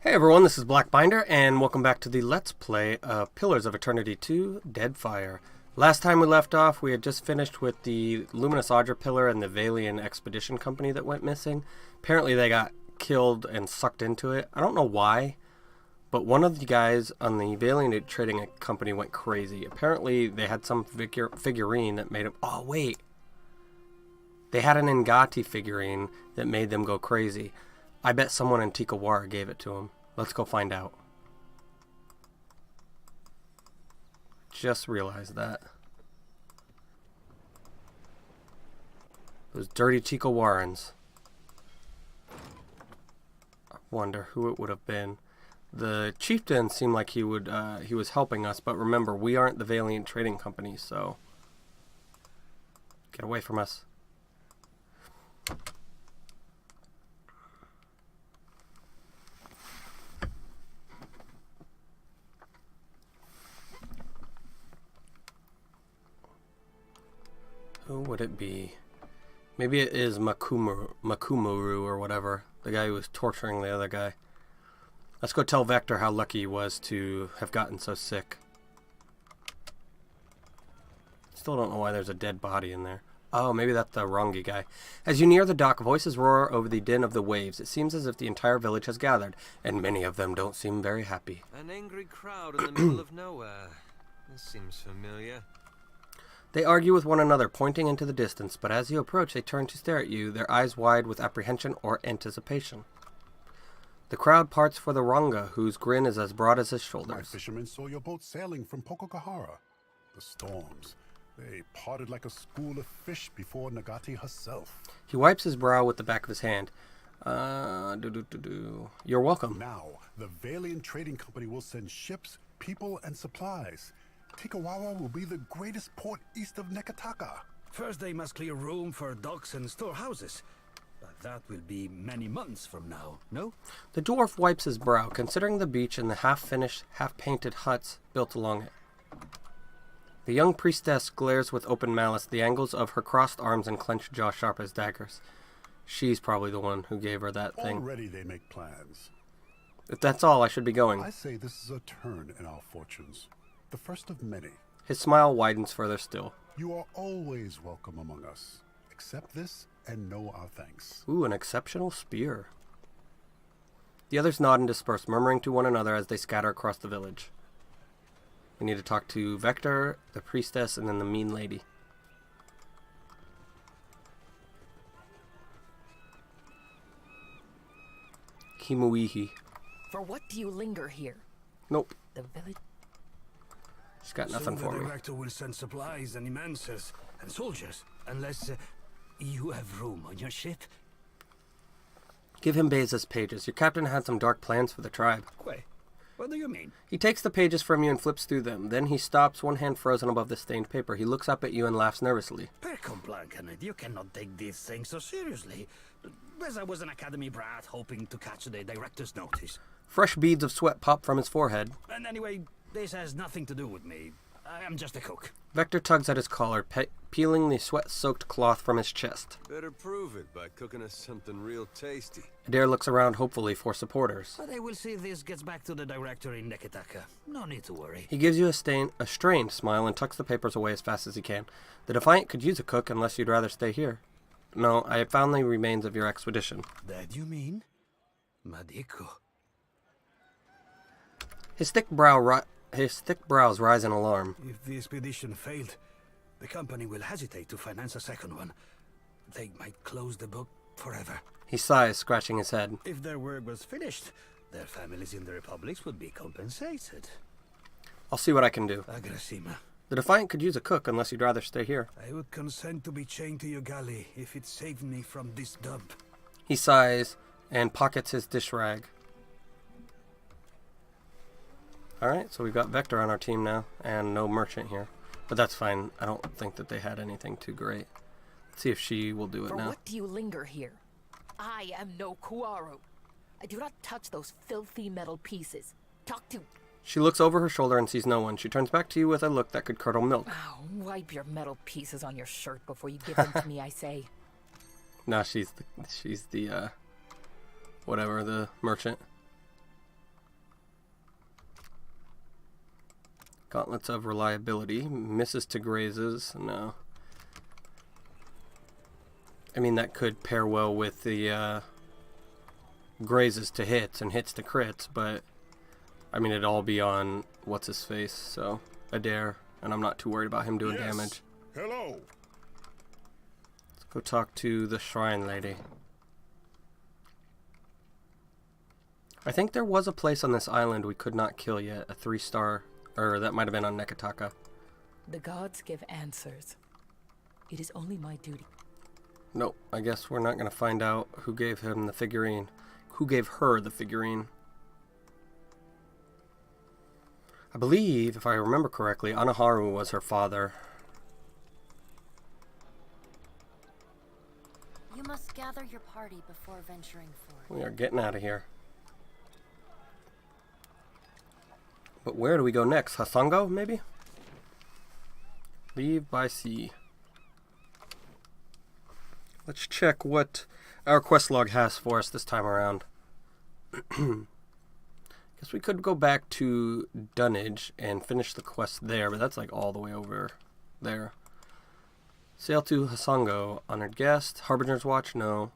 Hey everyone, this is Blackbinder, and welcome back to the Let's Play of Pillars of Eternity 2, Deadfire. Last time we left off, we had just finished with the Luminous Audra Pillar and the Vailian Expedition Company that went missing. Apparently they got killed and sucked into it. I don't know why, but one of the guys on the Vailian Trading Company went crazy. Apparently they had some figurine that made him... Oh, wait. They had an Ngati figurine that made them go crazy. I bet someone in Tikawara gave it to him. Let's go find out. Just realized that. Those dirty Tikawarans. I wonder who it would have been. The chieftain seemed like he was helping us, but remember, we aren't the Vailian Trading Company, so get away from us. Who would it be? Maybe it is Makumuru or whatever. The guy who was torturing the other guy. Let's go tell Vector how lucky he was to have gotten so sick. Still don't know why there's a dead body in there. Oh, maybe that's the Rongi guy. As you near the dock, voices roar over the din of the waves. It seems as if the entire village has gathered, and many of them don't seem very happy. An angry crowd in the middle of nowhere. This seems familiar. They argue with one another, pointing into the distance, but as you approach, they turn to stare at you, their eyes wide with apprehension or anticipation. The crowd parts for the Ranga, whose grin is as broad as his shoulders. My fishermen saw your boat sailing from Pokokahara. The storms, they parted like a school of fish before Nagati herself. He wipes his brow with the back of his hand. You're welcome. Now, the Vailian Trading Company will send ships, people, and supplies. Tikawara will be the greatest port east of Neketaka. First they must clear room for docks and storehouses. But that will be many months from now, no? The dwarf wipes his brow, considering the beach and the half-finished, half-painted huts built along it. The young priestess glares with open malice, the angles of her crossed arms and clenched jaw sharp as daggers. She's probably the one who gave her that thing. Already they make plans. If that's all, I should be going. I say this is a turn in our fortunes. The first of many. His smile widens further still. You are always welcome among us. Accept this and know our thanks. Ooh, an exceptional spear. The others nod and disperse, murmuring to one another as they scatter across the village. We need to talk to Vector, the priestess, and then the mean lady. Kimuihi. For what do you linger here? Nope. The village? She's got nothing for the me. director will send supplies and immenses and soldiers, unless you have room on your ship. Give him Beza's pages. Your captain had some dark plans for the tribe. Wait, what do you mean? He takes the pages from you and flips through them. Then he stops, one hand frozen above the stained paper. He looks up at you and laughs nervously. Percom Blancanet, you cannot take these things so seriously. Beza was an academy brat hoping to catch the director's notice. Fresh beads of sweat pop from his forehead. And anyway, this has nothing to do with me. I am just a cook. Vector tugs at his collar, peeling the sweat-soaked cloth from his chest. Better prove it by cooking us something real tasty. Adair looks around hopefully for supporters. But I will see this gets back to the director in Neketaka. No need to worry. He gives you a strained smile and tucks the papers away as fast as he can. The Defiant could use a cook unless you'd rather stay here. No, I have found the remains of your expedition. That you mean? Madiko. His thick brows rise in alarm. If the expedition failed, the company will hesitate to finance a second one. They might close the book forever. He sighs, scratching his head. If their work was finished, their families in the republics would be compensated. I'll see what I can do. Agrasima. The Defiant could use a cook unless you'd rather stay here. I would consent to be chained to your galley if it saved me from this dump. He sighs and pockets his dish rag. Alright, so we've got Vector on our team now, and no merchant here. But that's fine. I don't think that they had anything too great. Let's see if she will do it For now. what do you linger here? I am no Kuaru. I do not touch those filthy metal pieces. Talk to... She looks over her shoulder and sees no one. She turns back to you with a look that could curdle milk. Oh, wipe your metal pieces on your shirt before you give them to me, I say. Nah, she's the whatever, the merchant. Gauntlets of reliability. Misses to grazes. No. I mean, that could pair well with the grazes to hits and hits to crits, but I mean, it'd all be on what's his face, so Adair, and I'm not too worried about him doing damage. Hello. Let's go talk to the shrine lady. I think there was a place on this island we could not kill yet, a 3-star, or that might have been on Neketaka. The gods give answers. It is only my duty. Nope, I guess we're not going to find out who gave him the figurine. Who gave her the figurine? I believe, if I remember correctly, Anaharu was her father. You must gather your party before venturing forth. We are getting out of here. But where do we go next? Hasango, maybe? Leave by sea. Let's check what our quest log has for us this time around. Guess we could go back to Dunnage and finish the quest there, but that's like all the way over there. Sail to Hasango. Honored guest. Harbinger's Watch? No.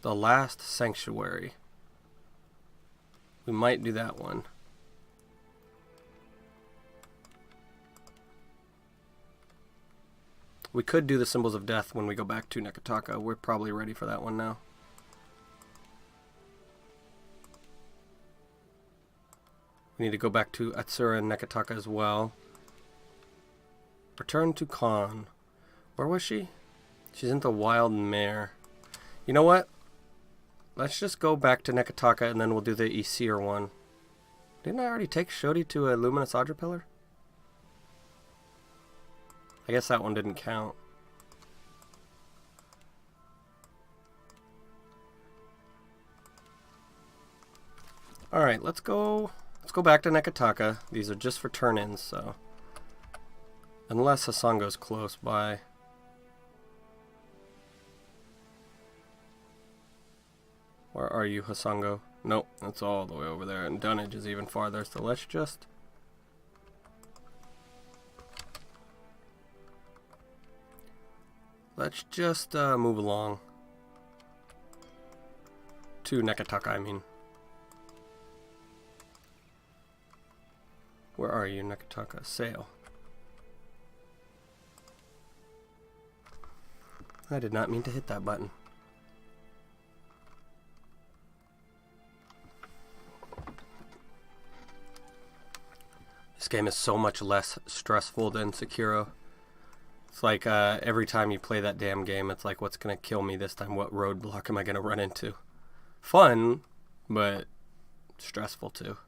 The Last Sanctuary. We might do that one. We could do the Symbols of Death when we go back to Neketaka. We're probably ready for that one now. We need to go back to Atsura and Neketaka as well. Return to Khan. Where was she? She's in the Wild Mare. You know what? Let's just go back to Neketaka and then we'll do the Aesir one. Didn't I already take Shodi to a Luminous Audra Pillar? I guess that one didn't count. Alright, let's go back to Neketaka. These are just for turn-ins, so unless Hasango's close by. Where are you, Hasango? Nope, that's all the way over there, and Dunnage is even farther, so let's just move along to Neketaka, I mean. Where are you, Neketaka? Sail. I did not mean to hit that button. This game is so much less stressful than Sekiro. It's like every time you play that damn game, it's like, what's going to kill me this time? What roadblock am I going to run into? Fun, but stressful too.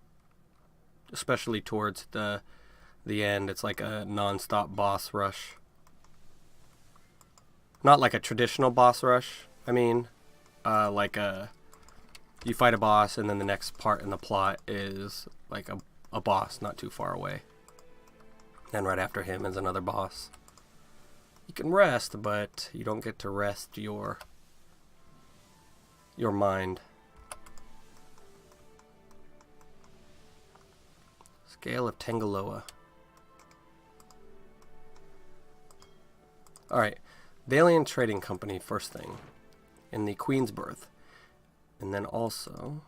Especially towards the end, it's like a non-stop boss rush. Not like a traditional boss rush. I mean, like you fight a boss and then the next part in the plot is like a boss not too far away. And right after him is another boss. You can rest, but you don't get to rest your mind. Scale of Tangaloa. Alright, Vailian Trading Company first thing. In the Queen's Berth. And then also,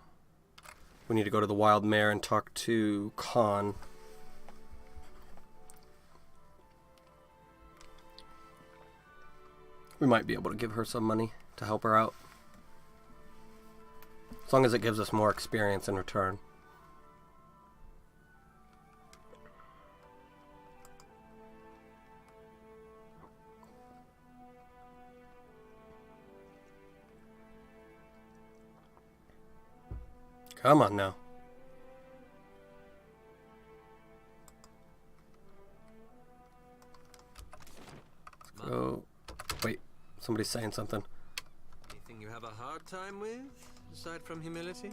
we need to go to the Wild Mare and talk to Khan. We might be able to give her some money to help her out. As long as it gives us more experience in return. Come on now. Let's go. Wait, somebody's saying something. Anything you have a hard time with, aside from humility?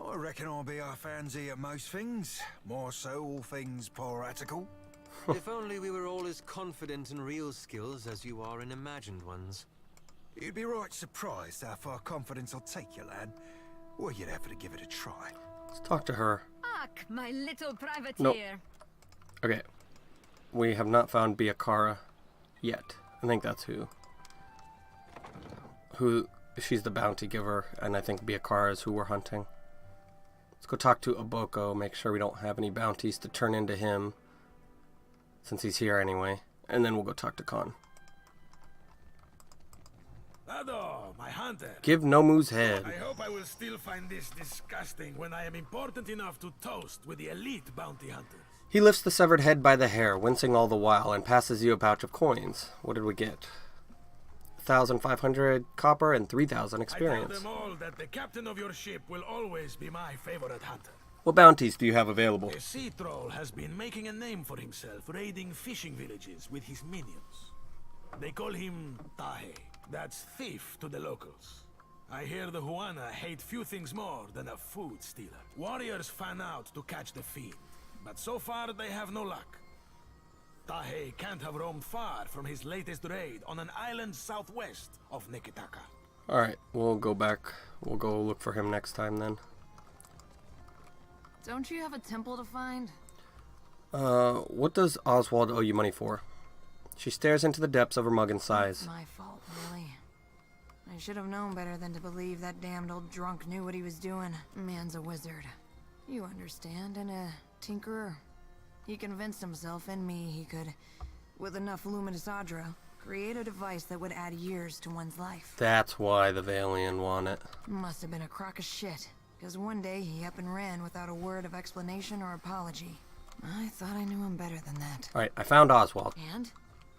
I reckon I'll be our fancy at most things. More so all things piratical. If only we were all as confident in real skills as you are in imagined ones. You'd be right surprised how far confidence will take you, lad. Well, you'd have to give it a try. Let's talk to her. Ak, my little privateer. Nope. Okay. We have not found Tikawara yet. I think that's who. She's the bounty giver, and I think Tikawara is who we're hunting. Let's go talk to Oboko, make sure we don't have any bounties to turn into him, since he's here anyway. And then we'll go talk to Khan. Lado, my hunter. Give Nomu's head. I hope I will still find this disgusting when I am important enough to toast with the elite bounty hunters. He lifts the severed head by the hair, wincing all the while, and passes you a pouch of coins. What did we get? 1,500 copper and 3,000 experience. I tell them all that the captain of your ship will always be my favorite hunter. What bounties do you have available? A sea troll has been making a name for himself, raiding fishing villages with his minions. They call him Tahe. That's thief to the locals. I hear the Huana hate few things more than a food stealer. Warriors fan out to catch the fiend, but so far they have no luck. Tahe can't have roamed far from his latest raid on an island southwest of Neketaka. Alright, we'll go back. We'll go look for him next time then. Don't you have a temple to find? What does Oswald owe you money for? She stares into the depths of her mug and sighs. My fault, really. I should have known better than to believe that damned old drunk knew what he was doing. Man's a wizard. You understand, and a tinkerer. He convinced himself and me he could, with enough luminous Adra, create a device that would add years to one's life. That's why the Vailian want it. Must have been a crock of shit, because one day he up and ran without a word of explanation or apology. I thought I knew him better than that. Alright, I found Oswald. And?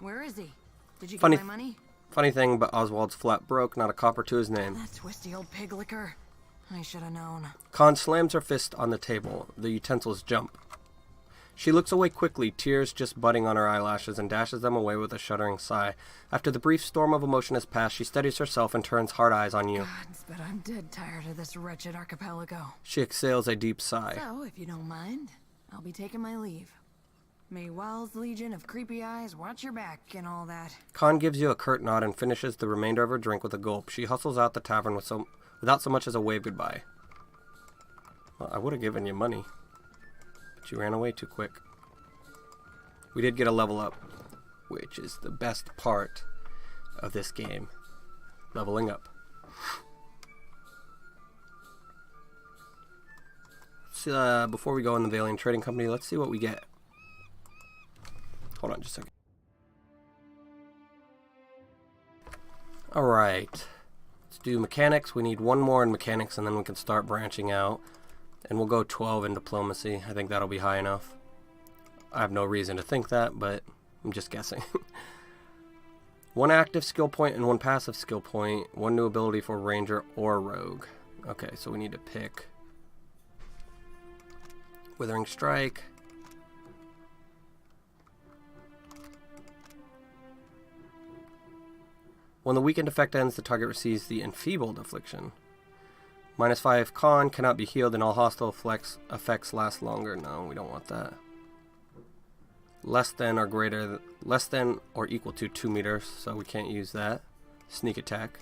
Where is he? Did you Funny- get my money? Funny thing, but Oswald's flat broke, not a copper to his name. That twisty old pig licker. I should have known. Khan slams her fist on the table. The utensils jump. She looks away quickly, tears just budding on her eyelashes, and dashes them away with a shuddering sigh. After the brief storm of emotion has passed, she steadies herself and turns hard eyes on you. Gods, but I'm dead tired of this wretched archipelago. She exhales a deep sigh. So, if you don't mind, I'll be taking my leave. May Wild's legion of creepy eyes watch your back and all that. Khan gives you a curt nod and finishes the remainder of her drink with a gulp. She hustles out the tavern without so much as a wave goodbye. Well, I would have given you money, but you ran away too quick. We did get a level up, which is the best part of this game. Leveling up. So, before we go in the Vailian Trading Company, let's see what we get. Hold on just a second. Alright. Let's do mechanics. We need one more in mechanics and then we can start branching out. And we'll go 12 in diplomacy. I think that'll be high enough. I have no reason to think that, but I'm just guessing. One active skill point and one passive skill point. One new ability for ranger or rogue. Okay, so we need to pick Withering Strike. When the weakened effect ends, the target receives the enfeebled affliction. -5 con, cannot be healed, and all hostile effects last longer. No, we don't want that. Less than or equal to 2 meters, so we can't use that. Sneak attack.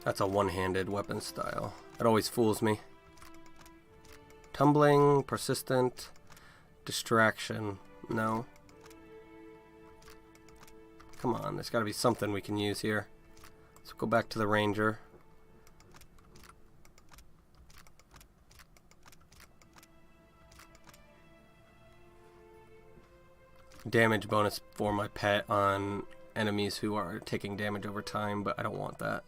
That's a one-handed weapon style. It always fools me. Tumbling, persistent, distraction. No. Come on, there's got to be something we can use here. Let's go back to the ranger. Damage bonus for my pet on enemies who are taking damage over time, but I don't want that.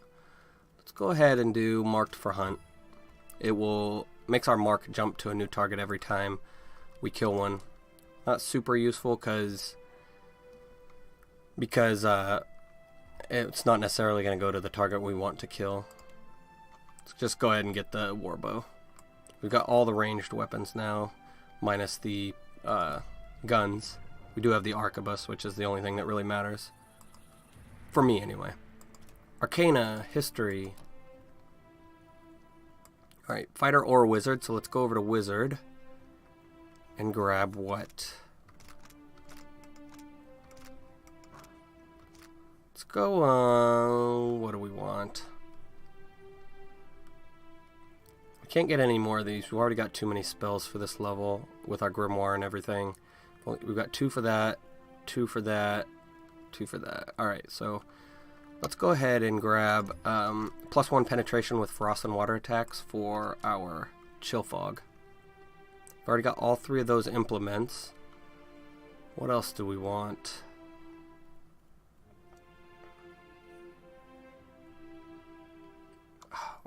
Let's go ahead and do marked for hunt. It will makes our mark jump to a new target every time we kill one. Not super useful because it's not necessarily going to go to the target we want to kill. Let's just go ahead and get the warbow. We've got all the ranged weapons now, minus the guns. We do have the arquebus, which is the only thing that really matters. For me, anyway. Arcana, history. Alright, fighter or wizard, so let's go over to wizard. And grab what? Let's go, what do we want? We can't get any more of these. We've already got too many spells for this level with our grimoire and everything. We've got 2 for that, 2 for that, 2 for that. Alright, so let's go ahead and grab +1 penetration with frost and water attacks for our chill fog. We've already got all 3 of those implements. What else do we want?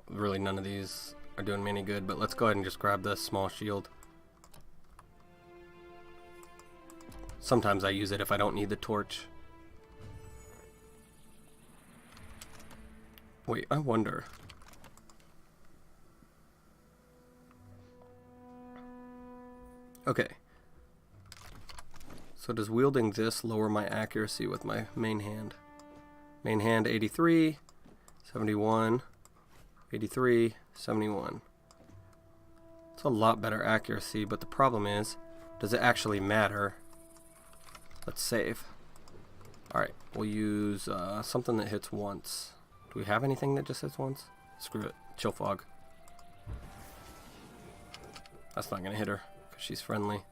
Really, none of these are doing me any good, but let's go ahead and just grab the small shield. Sometimes I use it if I don't need the torch. Wait, I wonder. Okay. So does wielding this lower my accuracy with my main hand? Main hand 83, 71, 83, 71. It's a lot better accuracy, but the problem is, does it actually matter? Let's save. Alright, we'll use something that hits once. Do we have anything that just hits once? Screw it. Chill fog. That's not gonna hit her, because she's friendly.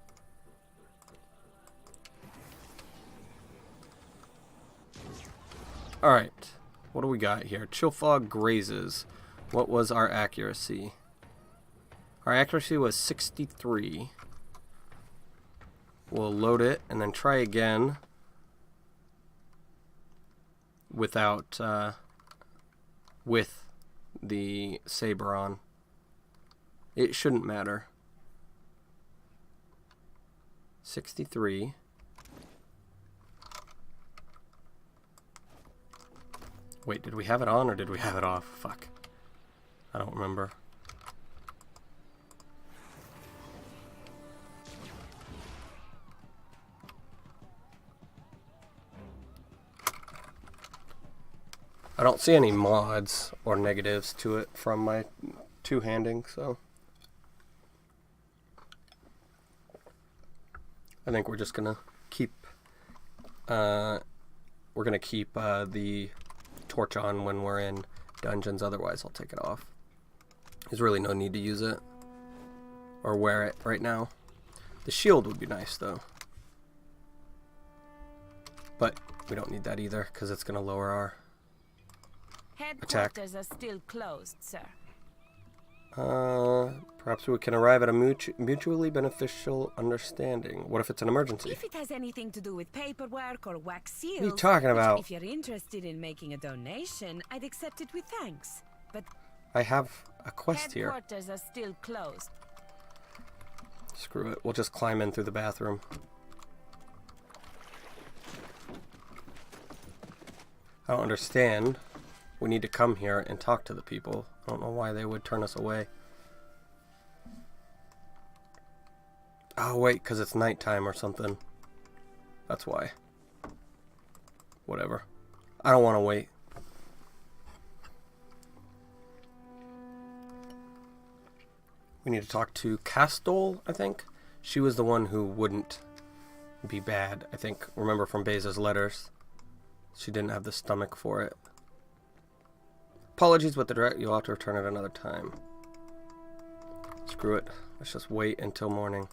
Alright, what do we got here? Chill fog grazes. What was our accuracy? Our accuracy was 63. We'll load it and then try again without with the saber on. It shouldn't matter. 63. Wait, did we have it on or did we have it off? Fuck. I don't remember. I don't see any mods or negatives to it from my two-handing, so I think we're just gonna keep the torch on when we're in dungeons. Otherwise I'll take it off. There's really no need to use it or wear it right now. The shield would be nice though, but we don't need that either because it's gonna lower our attack. Headquarters are still closed, sir. Perhaps we can arrive at a mutually beneficial understanding. What if it's an emergency? If it has anything to do with paperwork or wax seals, What are you talking about? If you're interested in making a donation, I'd accept it with thanks. But I have a quest here. headquarters are still closed. Screw it. We'll just climb in through the bathroom. I don't understand. We need to come here and talk to the people. I don't know why they would turn us away. Oh, wait, because it's nighttime or something. That's why. Whatever. I don't want to wait. We need to talk to Castol, I think. She was the one who wouldn't be bad, I think. Remember from Beza's letters. She didn't have the stomach for it. Apologies, but you'll have to return it another time. Screw it. Let's just wait until morning.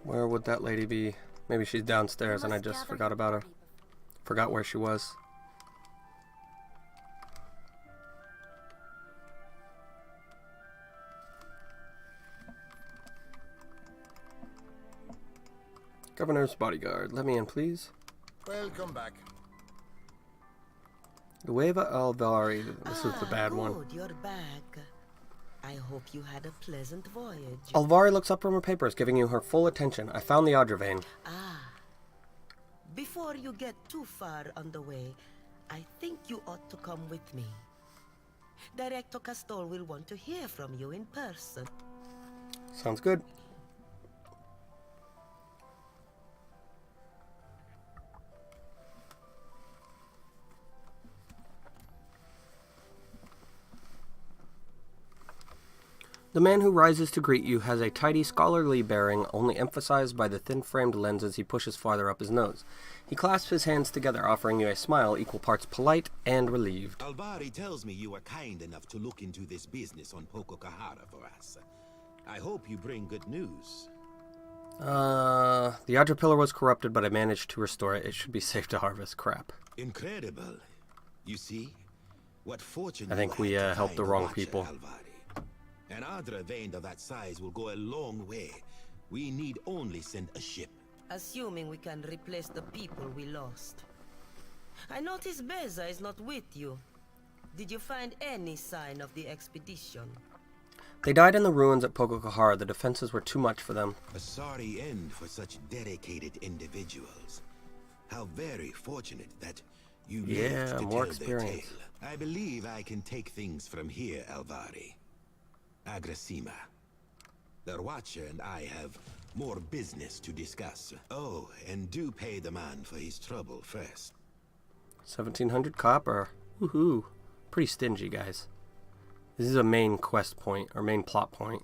Where would that lady be? Maybe she's downstairs and I just forgot about her. Forgot where she was. Governor's bodyguard. Let me in, please. Welcome back. Nueva Alvari. This is the bad one. Good, you're back. I hope you had a pleasant voyage. Alvari looks up from her papers, giving you her full attention. I found the Audra. Before you get too far on the way, I think you ought to come with me. Director Castol will want to hear from you in person. Sounds good. The man who rises to greet you has a tidy, scholarly bearing, only emphasized by the thin-framed lenses he pushes farther up his nose. He clasps his hands together, offering you a smile equal parts polite and relieved. Albari tells me you were kind enough to look into this business on Pokokahara for us. I hope you bring good news. The Adra pillar was corrupted, but I managed to restore it. It should be safe to harvest. Crap. Incredible. You see? What fortune I think we helped the wrong people. Alvari. An Adra vein of that size will go a long way. We need only send a ship. Assuming we can replace the people we lost. I notice Beza is not with you. Did you find any sign of the expedition? They died in the ruins at Pokokahara. The defenses were too much for them. A sorry end for such dedicated individuals. How very fortunate that you lived to more tell experience. their tale. I believe I can take things from here, Alvari. Agrasima. The Watcher and I have more business to discuss. Oh, and do pay the man for his trouble first. 1,700 copper. Woohoo. Pretty stingy, guys. This is a main quest point, or main plot point.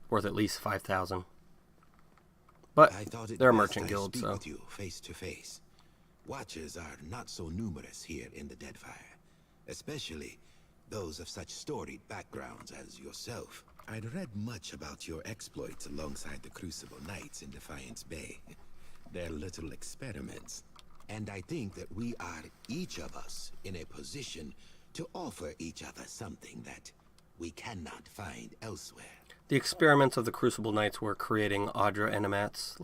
Worth at least 5,000. But they're a merchant guild, so... with you face to face. Watchers are not so numerous here in the Deadfire. Especially those of such storied backgrounds as yourself. I'd read much about your exploits alongside the Crucible Knights in Defiance Bay. Their little experiments. And I think that we are, each of us, in a position to offer each other something that we cannot find elsewhere. The experiments of the Crucible Knights were creating Adra animats,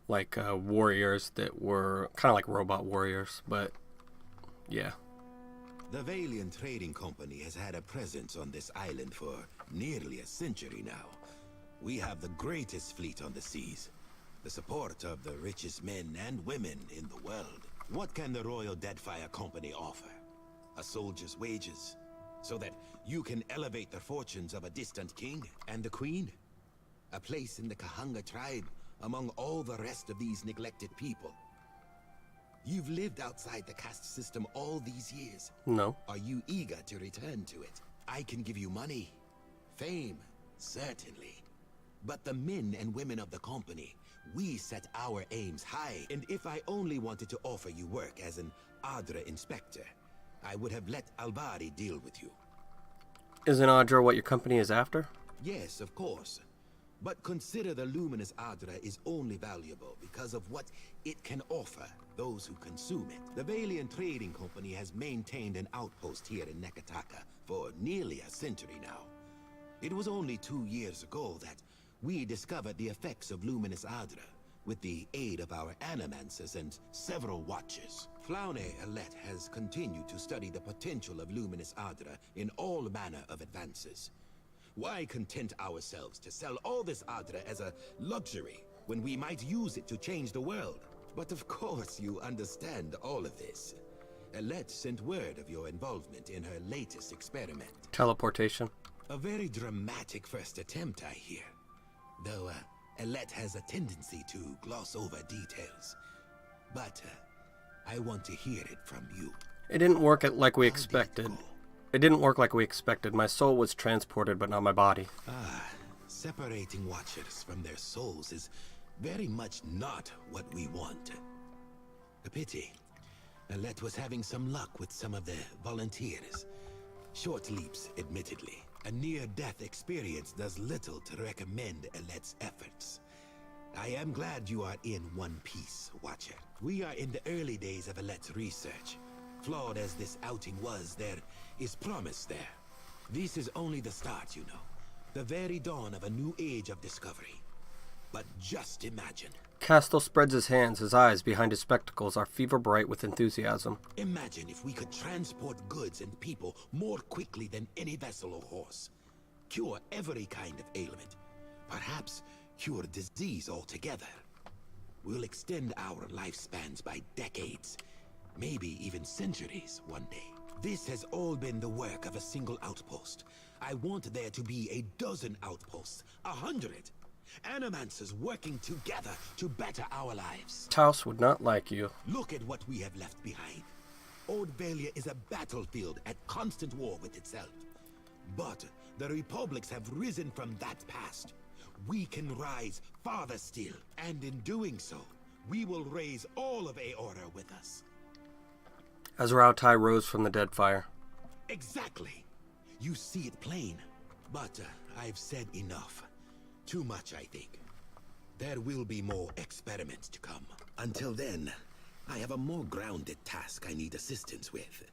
like warriors that were kind of like robot warriors, but yeah. The Vailian Trading Company has had a presence on this island for nearly a century now. We have the greatest fleet on the seas, the support of the richest men and women in the world. What can the Royal Deadfire Company offer? A soldier's wages, so that you can elevate the fortunes of a distant king and the queen? A place in the Kahanga tribe among all the rest of these neglected people? You've lived outside the caste system all these years. No. Are you eager to return to it? I can give you money, fame, certainly. But the men and women of the company, we set our aims high. And if I only wanted to offer you work as an Adra inspector, I would have let Albari deal with you. Isn't Adra what your company is after? Yes, of course. But consider the luminous Adra is only valuable because of what it can offer those who consume it. The Vailian Trading Company has maintained an outpost here in Neketaka for nearly a century now. It was only 2 years ago that we discovered the effects of luminous Adra with the aid of our animancers and several watchers. Flaune Alette has continued to study the potential of luminous Adra in all manner of advances. Why content ourselves to sell all this Adra as a luxury when we might use it to change the world? But of course you understand all of this. Alette sent word of your involvement in her latest experiment. Teleportation. A very dramatic first attempt, I hear. Though Alette has a tendency to gloss over details. But I want to hear it from you. It didn't work like we expected. It didn't work like we expected. My soul was transported, but not my body. Separating Watchers from their souls is very much not what we want. A pity. Alette was having some luck with some of the volunteers. Short leaps, admittedly. A near-death experience does little to recommend Alette's efforts. I am glad you are in one piece, Watcher. We are in the early days of Alette's research. Flawed as this outing was, there is promise there. This is only the start, you know. The very dawn of a new age of discovery. But just imagine. Castle spreads his hands. His eyes, behind his spectacles, are fever-bright with enthusiasm. Imagine if we could transport goods and people more quickly than any vessel or horse. Cure every kind of ailment. Perhaps cure disease altogether. We'll extend our lifespans by decades. Maybe even centuries one day. This has all been the work of a single outpost. I want there to be a dozen outposts, 100. Animancers working together to better our lives. Taos would not like you. Look at what we have left behind. Old Valia is a battlefield at constant war with itself. But the republics have risen from that past. We can rise farther still, and in doing so, we will raise all of Aorta with us. Azrautai rose from the Deadfire. Exactly. You see it plain. But I've said enough. Too much, I think. There will be more experiments to come. Until then, I have a more grounded task I need assistance with.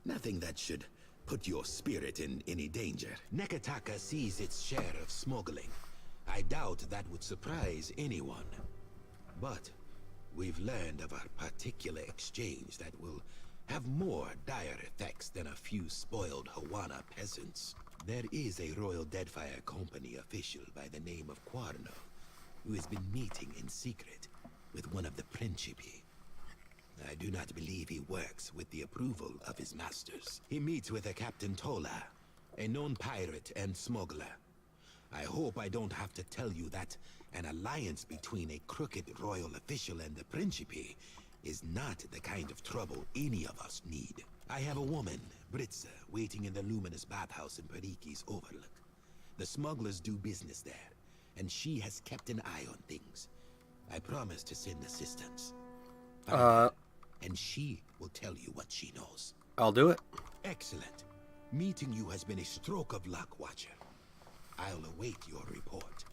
Nothing that should put your spirit in any danger. Neketaka sees its share of smuggling. I doubt that would surprise anyone. But we've learned of a particular exchange that will have more dire effects than a few spoiled Hawana peasants. There is a Royal Deadfire Company official by the name of Quarno, who has been meeting in secret with one of the Principi. I do not believe he works with the approval of his masters. He meets with a Captain Tola, a known pirate and smuggler. I hope I don't have to tell you that an alliance between a crooked royal official and the Principi is not the kind of trouble any of us need. I have a woman, Britza, waiting in the luminous bathhouse in Periki's Overlook. The smugglers do business there, and she has kept an eye on things. I promise to send assistance. And she will tell you what she knows. I'll do it. Excellent. Meeting you has been a stroke of luck, Watcher. I'll await your report.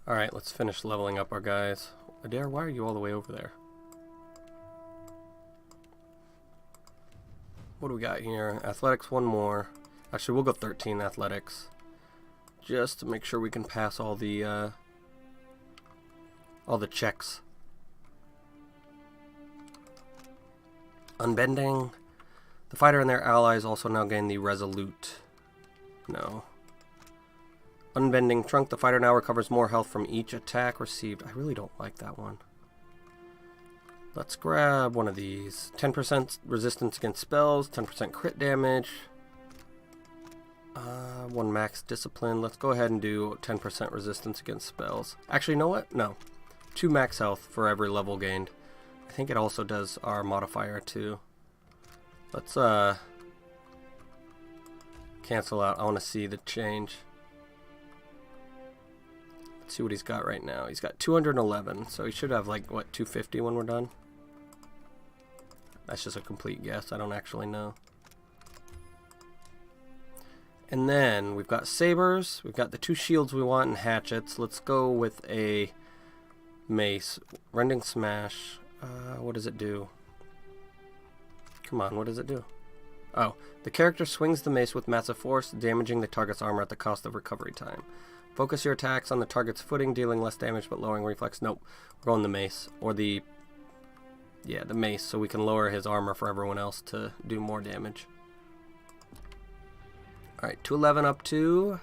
Alright, let's finish leveling up our guys. Adair, why are you all the way over there? What do we got here? Athletics, one more. Actually, we'll go 13 athletics. Just to make sure we can pass all the checks. Unbending. The fighter and their allies also now gain the Resolute. No. Unbending Trunk. The fighter now recovers more health from each attack received. I really don't like that one. Let's grab one of these. 10% resistance against spells, 10% crit damage. One max discipline. Let's go ahead and do 10% resistance against spells. Actually, you know what? No. 2 max health for every level gained. I think it also does our modifier too. Let's cancel out. I want to see the change. Let's see what he's got right now. He's got 211, so he should have like, what, 250 when we're done? That's just a complete guess. I don't actually know. And then we've got sabers. We've got the 2 shields we want and hatchets. Let's go with a mace. Rending smash. What does it do? Come on, what does it do? Oh, the character swings the mace with massive force, damaging the target's armor at the cost of recovery time. Focus your attacks on the target's footing, dealing less damage but lowering reflex. Nope, we're on the mace. Or the... yeah, the mace, so we can lower his armor for everyone else to do more damage. Alright, 211 up to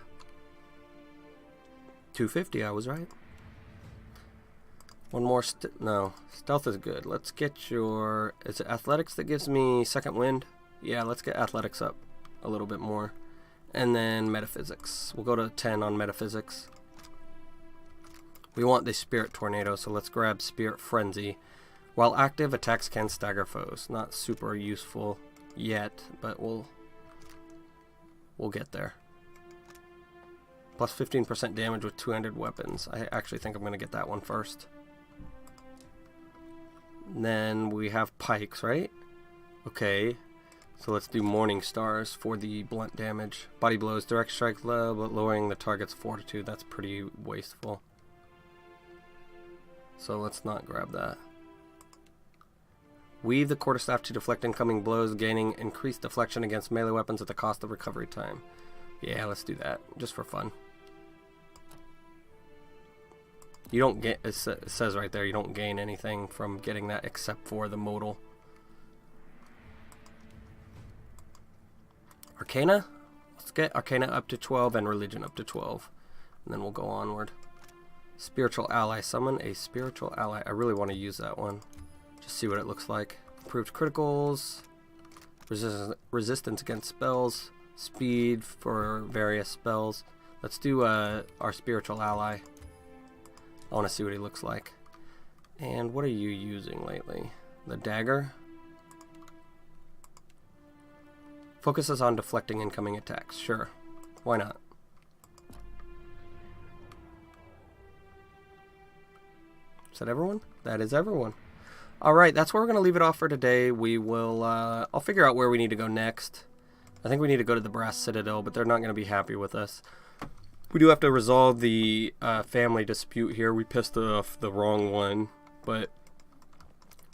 250, I was right. One more, no, stealth is good. Let's get your, is it athletics that gives me second wind? Yeah, let's get athletics up a little bit more. And then metaphysics. We'll go to 10 on metaphysics. We want the spirit tornado, so let's grab spirit frenzy. While active, attacks can stagger foes. Not super useful yet, but we'll get there. Plus 15% damage with 200 weapons. I actually think I'm going to get that one first. And then we have pikes, right? Okay. So let's do Morning Stars for the blunt damage. Body blows, direct strike low, but lowering the target's fortitude. That's pretty wasteful. So let's not grab that. Weave the quarterstaff to deflect incoming blows, gaining increased deflection against melee weapons at the cost of recovery time. Yeah, let's do that, just for fun. You don't get, it says right there, you don't gain anything from getting that except for the modal. Arcana? Let's get Arcana up to 12 and Religion up to 12. And then we'll go onward. Spiritual Ally. Summon a Spiritual Ally. I really want to use that one. Just see what it looks like. Improved criticals. Resistance against spells. Speed for various spells. Let's do our Spiritual Ally. I want to see what he looks like. And what are you using lately? The dagger? Focuses on deflecting incoming attacks. Sure. Why not? Is that everyone? That is everyone. Alright, that's where we're going to leave it off for today. We will, I'll figure out where we need to go next. I think we need to go to the Brass Citadel, but they're not going to be happy with us. We do have to resolve the family dispute here. We pissed off the wrong one, but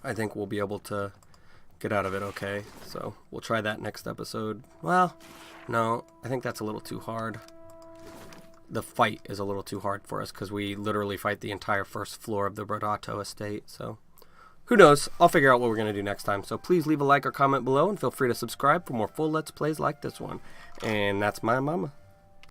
I think we'll be able to get out of it okay. So we'll try that next episode. Well, no, I think that's a little too hard. The fight is a little too hard for us because we literally fight the entire first floor of the Brodato estate. So who knows? I'll figure out what we're going to do next time. So please leave a like or comment below and feel free to subscribe for more full Let's Plays like this one. And that's my mama.